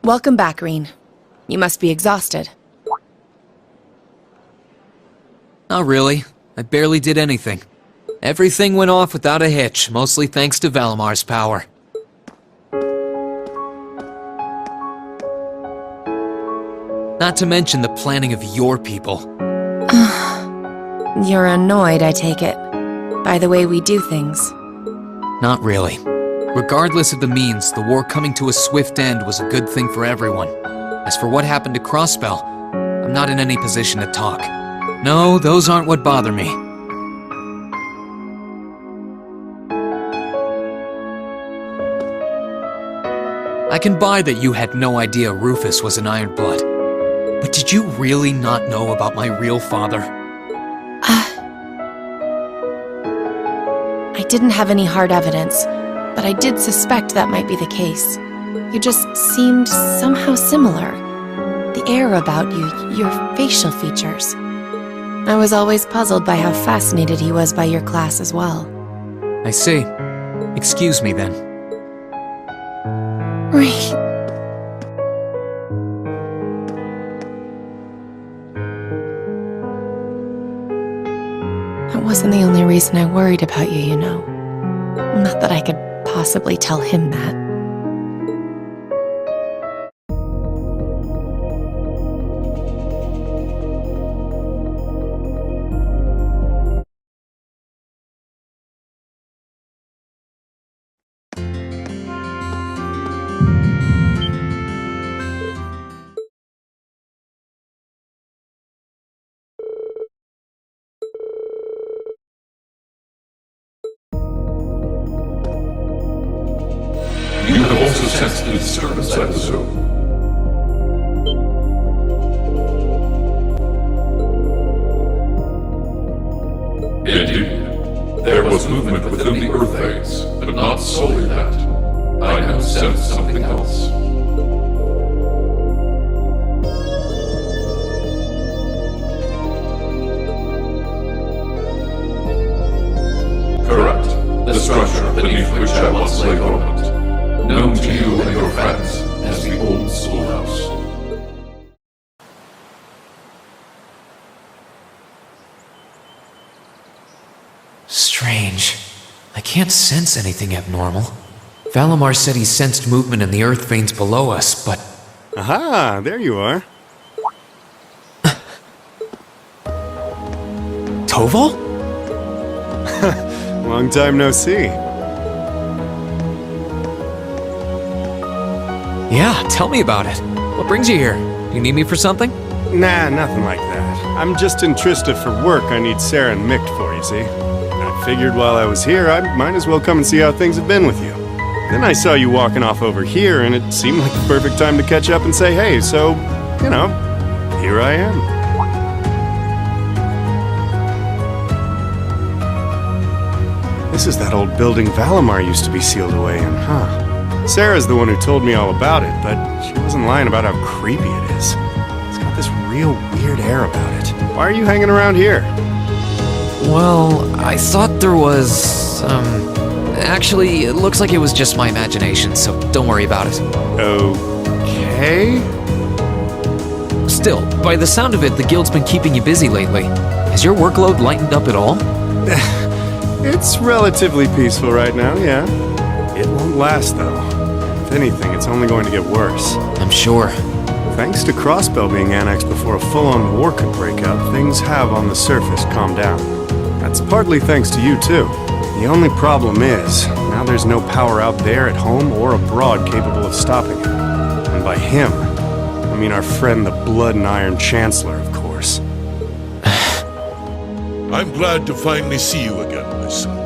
Welcome back, Reen. You must be exhausted. Not really. I barely did anything. Everything went off without a hitch, mostly thanks to Valamar's power. Not to mention the planning of your people. You're annoyed, I take it, by the way we do things. Not really. Regardless of the means, the war coming to a swift end was a good thing for everyone. As for what happened to Crossbell, I'm not in any position to talk. No, those aren't what bother me. I can buy that you had no idea Rufus was an Ironblood. But did you really not know about my real father? I didn't have any hard evidence, but I did suspect that might be the case. You just seemed somehow similar. The air about you, your facial features. I was always puzzled by how fascinated he was by your class as well. I see. Excuse me then. Right. That wasn't the only reason I worried about you, you know. Not that I could possibly tell him that. You have also sensed a disturbance, I presume. Indeed. There was movement within the Earth Aids, but not solely that. I now sense something else. Correct. The structure beneath which I once lay dormant. Known to you and your friends as the old schoolhouse. Strange. I can't sense anything abnormal. Valamar said he sensed movement in the earth veins below us, but... Aha, there you are. Toval? Long time no see. Yeah, tell me about it. What brings you here? You need me for something? Nah, nothing like that. I'm just in Trista for work I need Sarah and Mick for, you see. I figured while I was here, I might as well come and see how things have been with you. Then I saw you walking off over here, and it seemed like the perfect time to catch up and say hey, so, you know, here I am. This is that old building Valamar used to be sealed away in, huh? Sarah's the one who told me all about it, but she wasn't lying about how creepy it is. It's got this real weird air about it. Why are you hanging around here? Well, I thought there was, actually, it looks like it was just my imagination, so don't worry about it. Okay? Still, by the sound of it, the guild's been keeping you busy lately. Has your workload lightened up at all? It's relatively peaceful right now, yeah. It won't last, though. If anything, it's only going to get worse. I'm sure. Thanks to Crossbell being annexed before a full-on war could break out, things have, on the surface, calmed down. That's partly thanks to you, too. The only problem is, now there's no power out there at home or abroad capable of stopping it. And by him, I mean our friend the Blood and Iron Chancellor, of course. I'm glad to finally see you again, my son.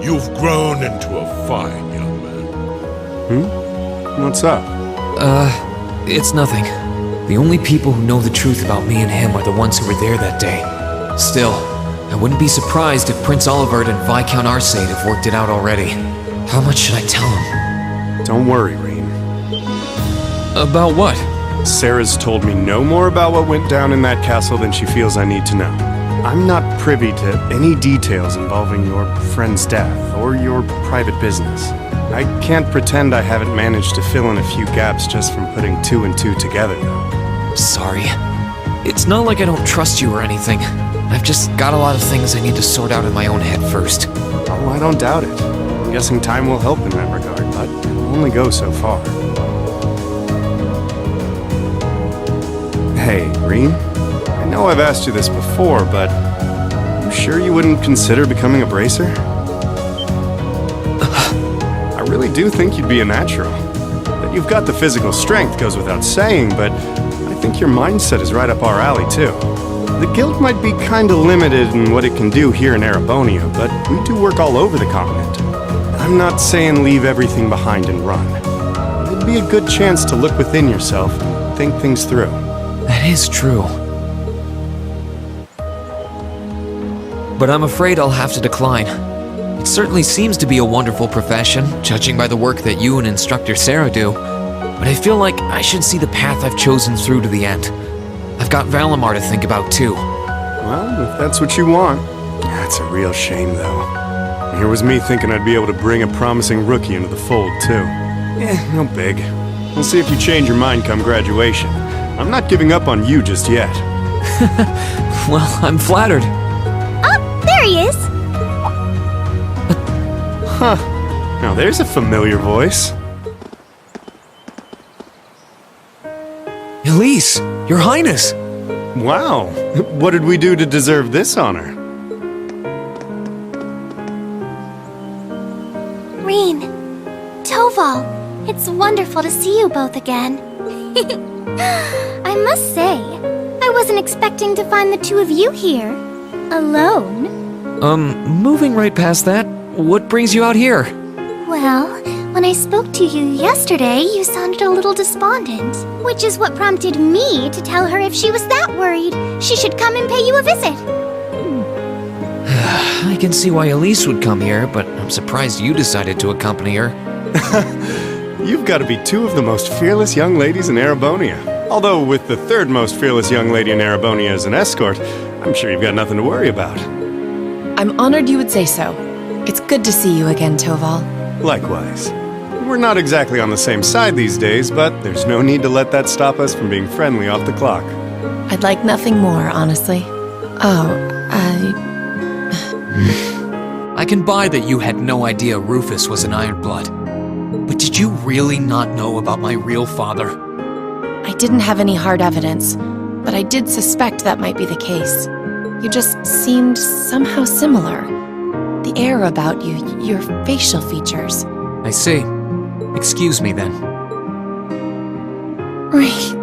You've grown into a fine young man. What's up? It's nothing. The only people who know the truth about me and him are the ones who were there that day. Still, I wouldn't be surprised if Prince Olivert and Viscount Arcade have worked it out already. How much should I tell him? Don't worry, Reen. About what? Sarah's told me no more about what went down in that castle than she feels I need to know. I'm not privy to any details involving your friend's death or your private business. I can't pretend I haven't managed to fill in a few gaps just from putting two and two together, though. Sorry. It's not like I don't trust you or anything. I've just got a lot of things I need to sort out in my own head first. Oh, I don't doubt it. I'm guessing time will help in that regard, but it'll only go so far. Hey, Reem, I know I've asked you this before, but you sure you wouldn't consider becoming a bracer? I really do think you'd be a natural. That you've got the physical strength goes without saying, but I think your mindset is right up our alley, too. The guild might be kinda limited in what it can do here in Erebonia, but we do work all over the continent. I'm not saying leave everything behind and run. It'd be a good chance to look within yourself and think things through. That is true. But I'm afraid I'll have to decline. It certainly seems to be a wonderful profession, judging by the work that you and Instructor Sarah do. But I feel like I should see the path I've chosen through to the end. I've got Valimar to think about too. Well, if that's what you want. That's a real shame, though. Here was me thinking I'd be able to bring a promising rookie into the fold, too. No big. We'll see if you change your mind come graduation. I'm not giving up on you just yet. Well, I'm flattered. Oh, there he is! Huh. Now there's a familiar voice. Elise, Your Highness! Wow. What did we do to deserve this honor? Reen, Toval, it's wonderful to see you both again. I must say, I wasn't expecting to find the two of you here. Alone. Moving right past that, what brings you out here? Well, when I spoke to you yesterday, you sounded a little despondent, which is what prompted me to tell her if she was that worried, she should come and pay you a visit. I can see why Elise would come here, but I'm surprised you decided to accompany her. You've got to be two of the most fearless young ladies in Erebonia. Although with the third most fearless young lady in Erebonia as an escort, I'm sure you've got nothing to worry about. I'm honored you would say so. It's good to see you again, Toval. Likewise. We're not exactly on the same side these days, but there's no need to let that stop us from being friendly off the clock. I'd like nothing more, honestly. I can buy that you had no idea Rufus was an Ironblood. But did you really not know about my real father? I didn't have any hard evidence, but I did suspect that might be the case. You just seemed somehow similar. The air about you, your facial features. I see. Excuse me then. Right.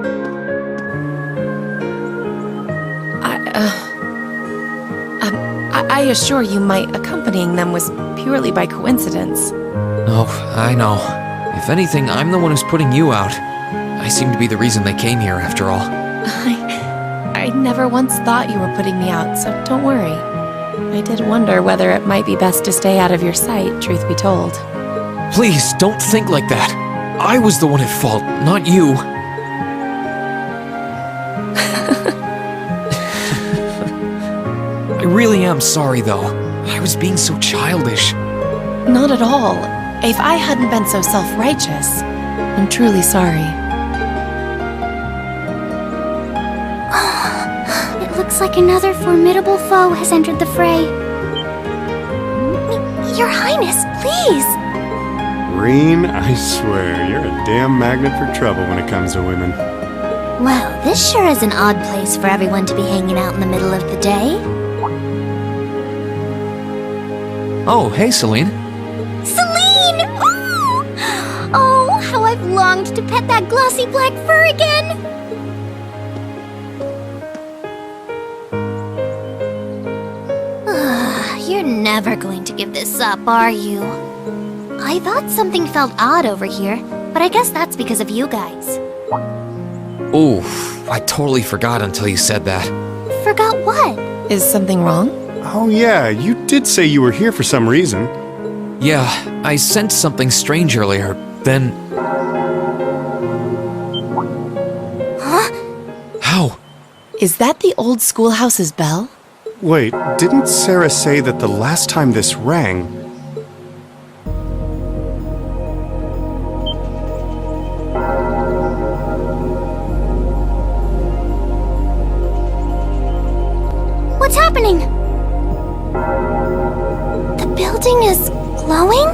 I assure you my accompanying them was purely by coincidence. Oh, I know. If anything, I'm the one who's putting you out. I seem to be the reason they came here, after all. I never once thought you were putting me out, so don't worry. I did wonder whether it might be best to stay out of your sight, truth be told. Please, don't think like that. I was the one at fault, not you. I really am sorry, though. I was being so childish. Not at all. If I hadn't been so self-righteous, I'm truly sorry. It looks like another formidable foe has entered the fray. Your Highness, please! Reen, I swear, you're a damn magnet for trouble when it comes to women. Well, this sure is an odd place for everyone to be hanging out in the middle of the day. Oh, hey, Celine. Celine! Ooh! Oh, how I've longed to pet that glossy black fur again! You're never going to give this up, are you? I thought something felt odd over here, but I guess that's because of you guys. Ooh, I totally forgot until you said that. Forgot what? Is something wrong? Oh yeah, you did say you were here for some reason. Yeah, I sensed something strange earlier, then... Huh? How? Is that the old schoolhouse's bell? Wait, didn't Sarah say that the last time this rang... building is glowing?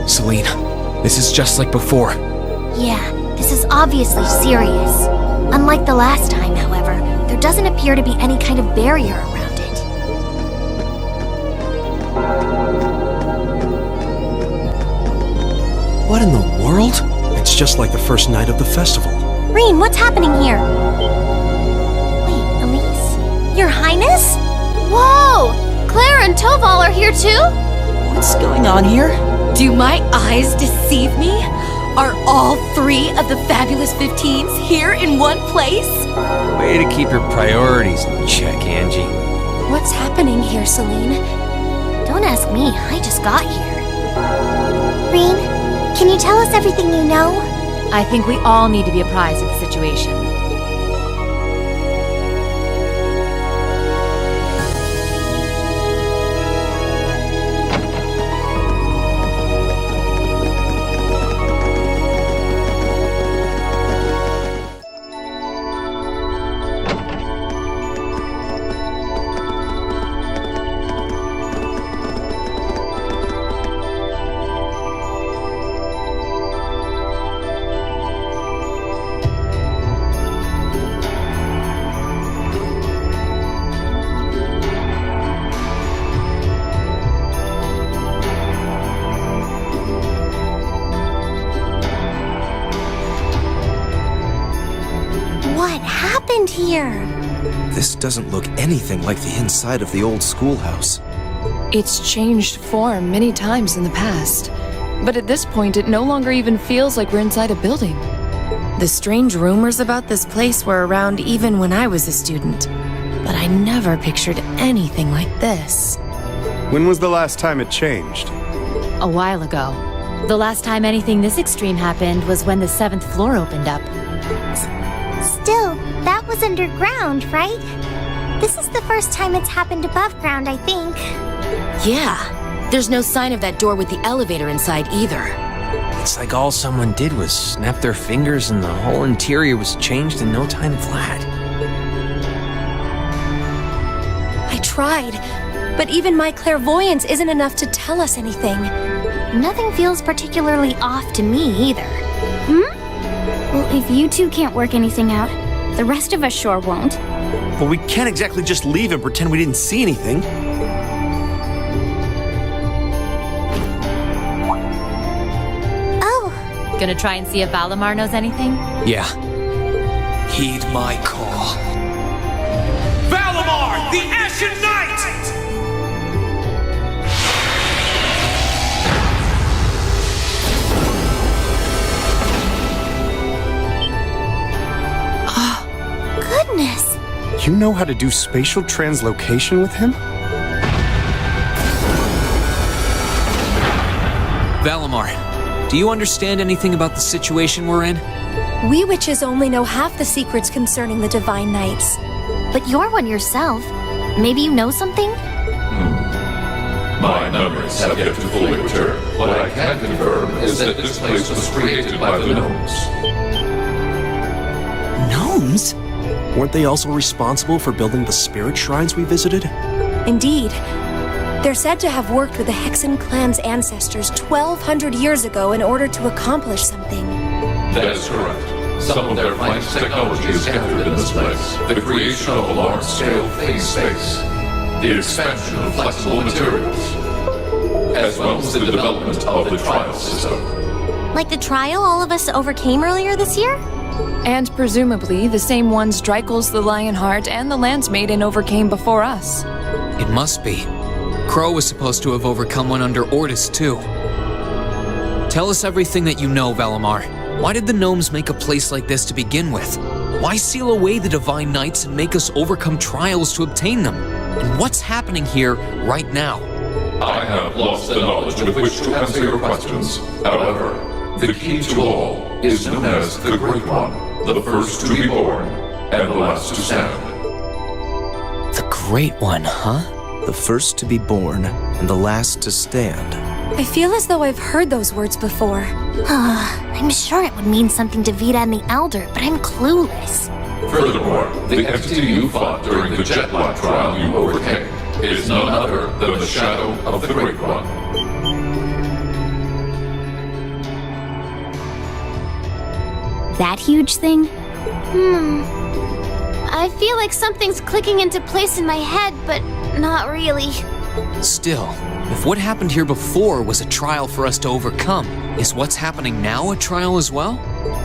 Celine, this is just like before. Yeah, this is obviously serious. Unlike the last time, however, there doesn't appear to be any kind of barrier around it. What in the world? It's just like the first night of the festival. Rean, what's happening here? Wait, Elise? Your Highness? Whoa! Claire and Toval are here too? What's going on here? Do my eyes deceive me? Are all 3 of the fabulous 15s here in one place? Way to keep your priorities in check, Angie. What's happening here, Celine? Don't ask me, I just got here. Rean, can you tell us everything you know? I think we all need to be apprised of the situation. What happened here? This doesn't look anything like the inside of the old schoolhouse. It's changed form many times in the past, but at this point it no longer even feels like we're inside a building. The strange rumors about this place were around even when I was a student, but I never pictured anything like this. When was the last time it changed? A while ago. The last time anything this extreme happened was when the 7th floor opened up. Still, that was underground, right? This is the first time it's happened above ground, I think. Yeah, there's no sign of that door with the elevator inside either. It's like all someone did was snap their fingers and the whole interior was changed in no time flat. I tried, but even my clairvoyance isn't enough to tell us anything. Nothing feels particularly off to me either. Well, if you two can't work anything out, the rest of us sure won't. But we can't exactly just leave and pretend we didn't see anything. Oh, Gonna try and see if Valimar knows anything? Yeah. Heed my call. Valimar, the Ashen Knight! goodness. You know how to do spatial translocation with him? Valimar, do you understand anything about the situation we're in? We witches only know half the secrets concerning the Divine Knights. But you're one yourself. Maybe you know something? My memories have yet to fully return. What I can confirm is that this place was created by the gnomes. Gnomes? Weren't they also responsible for building the spirit shrines we visited? Indeed. They're said to have worked with the Hexen clan's ancestors 1,200 years ago in order to accomplish something. That is correct. Some of their finest technology is gathered in this place. The creation of a large-scale phase space, the expansion of flexible materials, as well as the development of the trial system. Like the trial all of us overcame earlier this year? And presumably the same ones Dreikel's the Lionheart and the Landsmaiden overcame before us. It must be. Crow was supposed to have overcome one under Ordis, too. Tell us everything that you know, Valimar. Why did the gnomes make a place like this to begin with? Why seal away the Divine Knights and make us overcome trials to obtain them? And what's happening here right now? I have lost the knowledge with which to answer your questions. However, the key to all is known as the Great One, the first to be born, and the last to stand. The Great One, huh? The first to be born and the last to stand. I feel as though I've heard those words before. I'm I'm sure it would mean something to Vita and the Elder, but I'm clueless. Furthermore, the entity you fought during the Jetlag trial you overcame is none other than the shadow of the Great One. That huge thing? I feel like something's clicking into place in my head, but not really. Still, if what happened here before was a trial for us to overcome, is what's happening now a trial as well?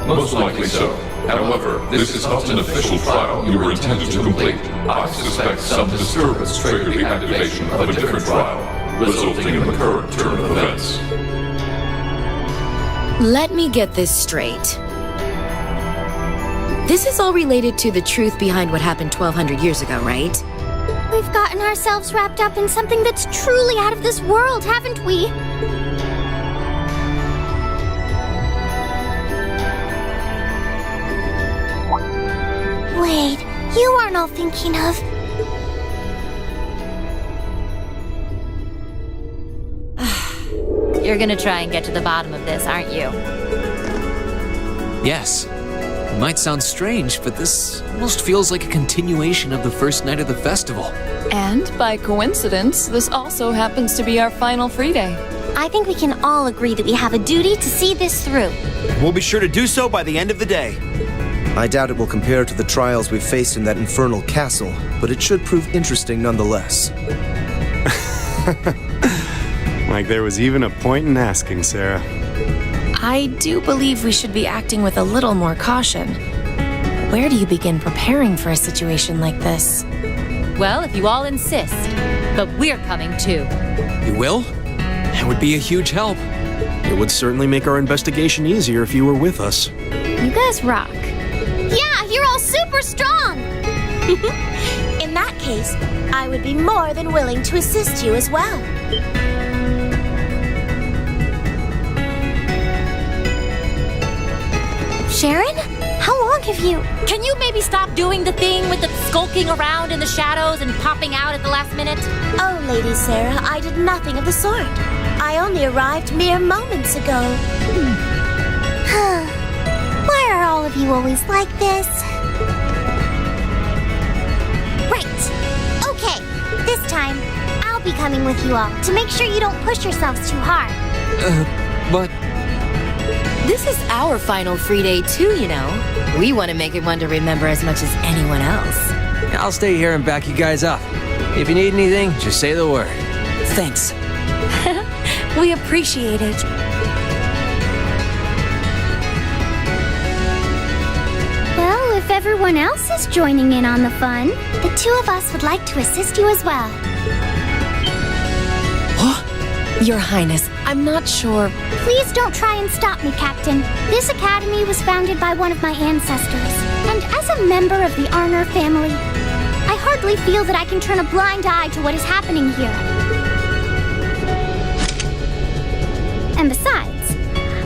Most likely so. However, this is not an official trial you were intended to complete. I suspect some disturbance triggered the activation of a different trial, resulting in the current turn of events. Let me get this straight. This is all related to the truth behind what happened 1,200 years ago, right? We've gotten ourselves wrapped up in something that's truly out of this world, haven't we? Wait, you aren't all thinking of... You're gonna try and get to the bottom of this, aren't you? Yes. It might sound strange, but this almost feels like a continuation of the first night of the festival. And by coincidence, this also happens to be our final free day. I think we can all agree that we have a duty to see this through. We'll be sure to do so by the end of the day. I doubt it will compare to the trials we've faced in that infernal castle, but it should prove interesting nonetheless. Like there was even a point in asking, Sarah. I do believe we should be acting with a little more caution. Where do you begin preparing for a situation like this? Well, if you all insist. But we're coming too. You will? That would be a huge help. It would certainly make our investigation easier if you were with us. You guys rock. Yeah, you're all super strong! In that case, I would be more than willing to assist you as well. Sharon? How long have you... Can you maybe stop doing the thing with the skulking around in the shadows and popping out at the last minute? Oh, Lady Sarah, I did nothing of the sort. I only arrived mere moments ago. Why are all of you always like this? Right. Okay, this time, I'll be coming with you all to make sure you don't push yourselves too hard. But... This is our final free day too, you know. We want to make it one to remember as much as anyone else. I'll stay here and back you guys up. If you need anything, just say the word. Thanks. We appreciate it. Well, if everyone else is joining in on the fun, the two of us would like to assist you as well. Your Highness, I'm not sure. Please don't try and stop me, Captain. This academy was founded by one of my ancestors, and as a member of the Arner family, I hardly feel that I can turn a blind eye to what is happening here. And besides,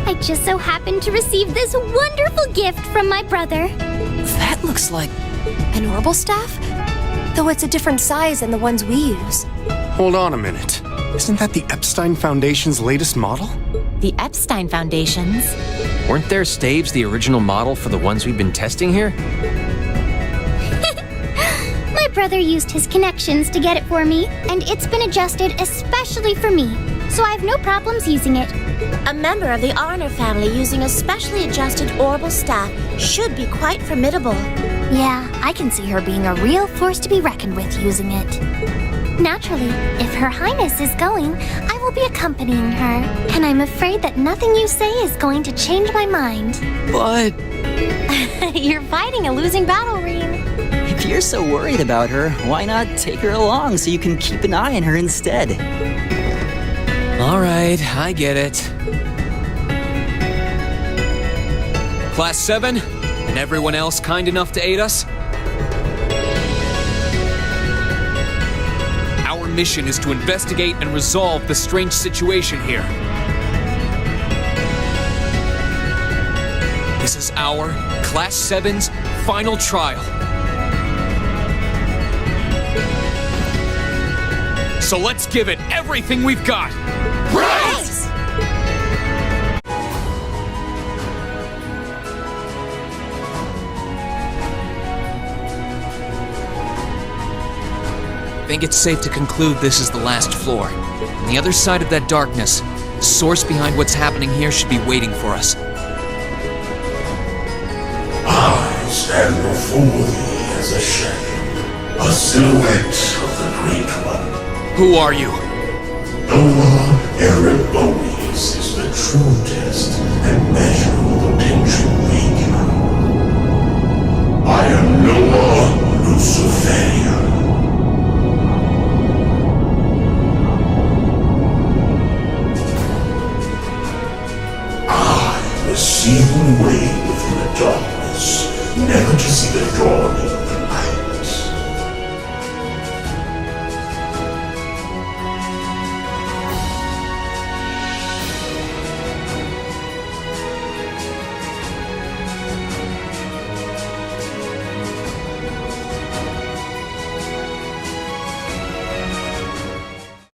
I just so happened to receive this wonderful gift from my brother. That looks like an orbital staff, though it's a different size than the ones we use. Hold on a minute. Isn't that the Epstein Foundation's latest model? The Epstein Foundations? Weren't their staves the original model for the ones we've been testing here? My brother used his connections to get it for me, and it's been adjusted especially for me, so I have no problems using it. A member of the Arner family using a specially adjusted orbital staff should be quite formidable. Yeah, I can see her being a real force to be reckoned with using it. Naturally, if Her Highness is going, I will be accompanying her, and I'm afraid that nothing you say is going to change my mind. But... You're fighting a losing battle, Rean. If you're so worried about her, why not take her along so you can keep an eye on her instead? Alright, I get it. Class 7, and everyone else kind enough to aid us? Our mission is to investigate and resolve the strange situation here. This is our Class 7's final trial. So let's give it everything we've got. Right! think it's safe to conclude this is the last floor. On the other side of that darkness, the source behind what's happening here should be waiting for us. I stand before thee as a shadow, a silhouette of the Great One. Who are you? Noah Erebonius is the true test and measure of the Pintrim Vega. I am Noah Luciferian. I was sealed away within the darkness, never to see the dawn